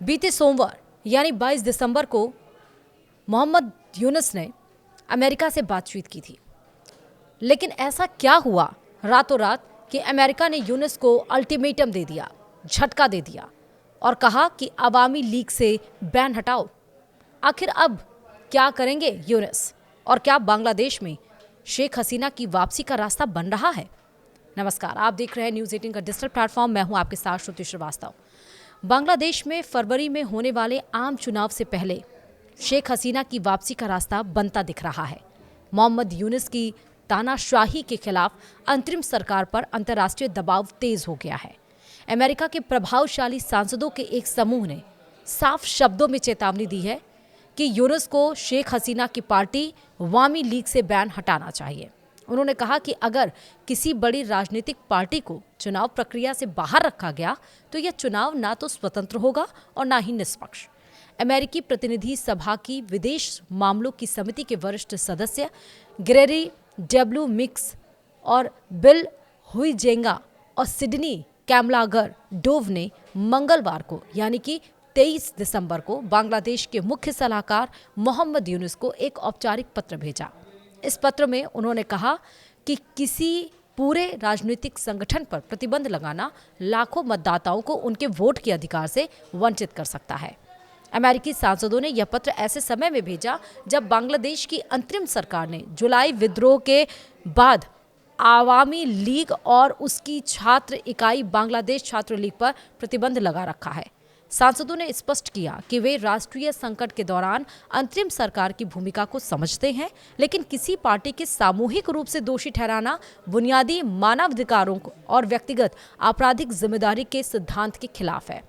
बीते सोमवार यानी 22 दिसंबर को मोहम्मद यूनुस ने अमेरिका से बातचीत की थी। लेकिन ऐसा क्या हुआ रातों रात कि अमेरिका ने यूनुस को अल्टीमेटम दे दिया, झटका दे दिया और कहा कि अवामी लीग से बैन हटाओ। आखिर अब क्या करेंगे यूनुस और क्या बांग्लादेश में शेख हसीना की वापसी का रास्ता बन रहा है? नमस्कार, आप देख रहे हैं न्यूज़ 18 का डिजिटल प्लेटफॉर्म। मैं हूं आपके साथ श्रुति श्रीवास्तव। बांग्लादेश में फरवरी में होने वाले आम चुनाव से पहले शेख हसीना की वापसी का रास्ता बनता दिख रहा है। मोहम्मद यूनुस की तानाशाही के खिलाफ अंतरिम सरकार पर अंतर्राष्ट्रीय दबाव तेज हो गया है। अमेरिका के प्रभावशाली सांसदों के एक समूह ने साफ शब्दों में चेतावनी दी है कि यूनुस को शेख हसीना की पार्टी अवामी लीग से बैन हटाना चाहिए। उन्होंने कहा कि अगर किसी बड़ी राजनीतिक पार्टी को चुनाव प्रक्रिया से बाहर रखा गया तो यह चुनाव ना तो स्वतंत्र होगा और ना ही निष्पक्ष। अमेरिकी प्रतिनिधि सभा की विदेश मामलों की समिति के वरिष्ठ सदस्य ग्रेरी डब्ल्यू मिक्स और बिल हुईजेंगा और सिडनी कैमलागर डोव ने मंगलवार को यानी कि 23 दिसंबर को बांग्लादेश के मुख्य सलाहकार मोहम्मद यूनुस को एक औपचारिक पत्र भेजा। इस पत्र में उन्होंने कहा कि किसी पूरे राजनीतिक संगठन पर प्रतिबंध लगाना लाखों मतदाताओं को उनके वोट के अधिकार से वंचित कर सकता है। अमेरिकी सांसदों ने यह पत्र ऐसे समय में भेजा जब बांग्लादेश की अंतरिम सरकार ने जुलाई विद्रोह के बाद अवामी लीग और उसकी छात्र इकाई बांग्लादेश छात्र लीग पर प्रतिबंध लगा रखा है। सांसदों ने स्पष्ट किया कि वे राष्ट्रीय संकट के दौरान अंतरिम सरकार की भूमिका को समझते हैं, लेकिन किसी पार्टी के सामूहिक रूप से दोषी ठहराना बुनियादी मानवाधिकारों और व्यक्तिगत आपराधिक जिम्मेदारी के सिद्धांत के खिलाफ है।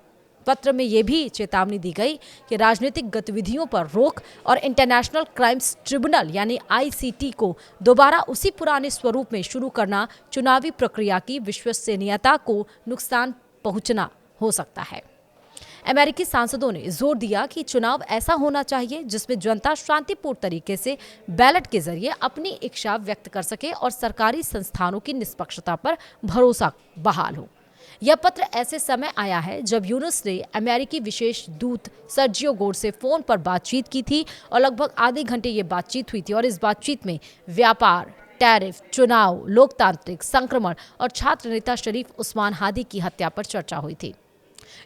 पत्र में यह भी चेतावनी दी गई कि राजनीतिक गतिविधियों पर रोक और इंटरनेशनल क्राइम्स ट्रिब्यूनल यानी आईसीटी को दोबारा उसी पुराने स्वरूप में शुरू करना चुनावी प्रक्रिया की विश्वसनीयता को नुकसान पहुंचना हो सकता है। अमेरिकी सांसदों ने जोर दिया कि चुनाव ऐसा होना चाहिए जिसमें जनता शांतिपूर्ण तरीके से बैलेट के जरिए अपनी इच्छा व्यक्त कर सके और सरकारी संस्थानों की निष्पक्षता पर भरोसा बहाल हो। यह पत्र ऐसे समय आया है जब यूनुस ने अमेरिकी विशेष दूत सर्जियो गोर से फोन पर बातचीत की थी और लगभग आधे घंटे ये बातचीत हुई थी और इस बातचीत में व्यापार, टैरिफ, चुनाव, लोकतांत्रिक संक्रमण और छात्र नेता शरीफ उस्मान हादी की हत्या पर चर्चा हुई थी।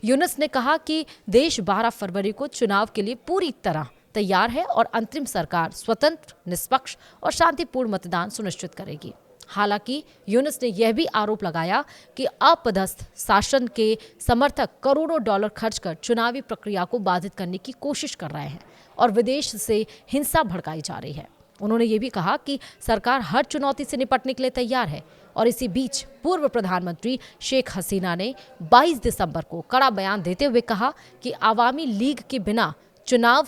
यूनुस ने कहा कि देश 12 फरवरी को चुनाव के लिए पूरी तरह तैयार है और अंतरिम सरकार स्वतंत्र, निष्पक्ष और शांतिपूर्ण मतदान सुनिश्चित करेगी। हालांकि यूनुस ने यह भी आरोप लगाया कि अपदस्थ शासन के समर्थक करोड़ों डॉलर खर्च कर चुनावी प्रक्रिया को बाधित करने की कोशिश कर रहे हैं और विदेश से हिंसा भड़काई जा रही है। उन्होंने ये भी कहा कि सरकार हर चुनौती से निपटने के लिए तैयार है और इसी बीच पूर्व प्रधानमंत्री शेख हसीना ने 22 दिसंबर को कड़ा बयान देते हुए कहा कि अवामी लीग के बिना चुनाव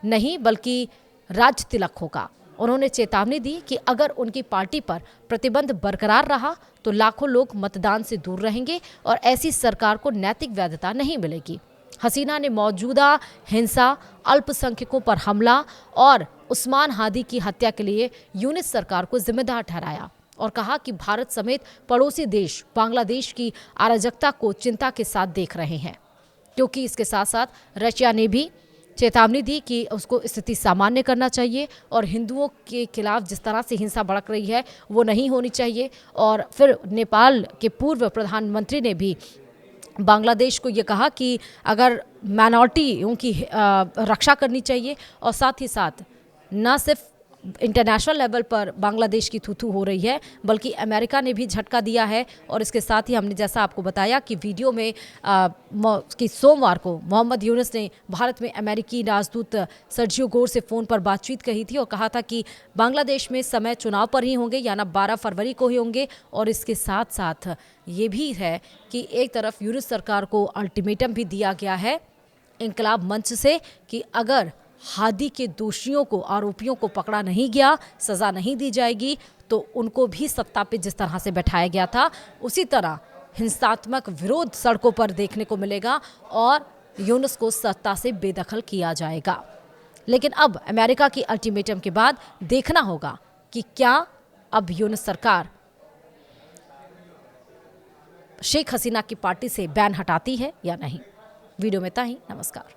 नहीं बल्कि राज तिलक होगा। उन्होंने चेतावनी दी कि अगर उनकी पार्टी पर प्रतिबंध बरकरार रहा तो लाखों लोग मतदान से दूर रहेंगे और ऐसी सरकार को नैतिक वैधता नहीं मिलेगी। हसीना ने मौजूदा हिंसा, अल्पसंख्यकों पर हमला और उस्मान हादी की हत्या के लिए यूनुस सरकार को जिम्मेदार ठहराया और कहा कि भारत समेत पड़ोसी देश बांग्लादेश की अराजकता को चिंता के साथ देख रहे हैं, क्योंकि इसके साथ साथ रशिया ने भी चेतावनी दी कि उसको स्थिति सामान्य करना चाहिए और हिंदुओं के खिलाफ जिस तरह से हिंसा भड़क रही है वो नहीं होनी चाहिए। और फिर नेपाल के पूर्व प्रधानमंत्री ने भी बांग्लादेश को ये कहा कि अगर माइनॉरिटियों की रक्षा करनी चाहिए और साथ ही साथ न सिर्फ इंटरनेशनल लेवल पर बांग्लादेश की थू-थू हो रही है बल्कि अमेरिका ने भी झटका दिया है। और इसके साथ ही हमने जैसा आपको बताया कि वीडियो में कि सोमवार को मोहम्मद यूनुस ने भारत में अमेरिकी राजदूत सर्जियो गोर से फ़ोन पर बातचीत कही थी और कहा था कि बांग्लादेश में समय चुनाव पर ही होंगे या ना 12 फरवरी को ही होंगे। और इसके साथ साथ ये भी है कि एक तरफ यूनुस सरकार को अल्टीमेटम भी दिया गया है इंकलाब मंच से कि अगर हादी के दोषियों को, आरोपियों को पकड़ा नहीं गया, सजा नहीं दी जाएगी तो उनको भी सत्ता पे जिस तरह से बैठाया गया था उसी तरह हिंसात्मक विरोध सड़कों पर देखने को मिलेगा और यूनुस को सत्ता से बेदखल किया जाएगा। लेकिन अब अमेरिका की अल्टीमेटम के बाद देखना होगा कि क्या अब यूनुस सरकार शेख हसीना की पार्टी से बैन हटाती है या नहीं। वीडियो में इतना ही। नमस्कार।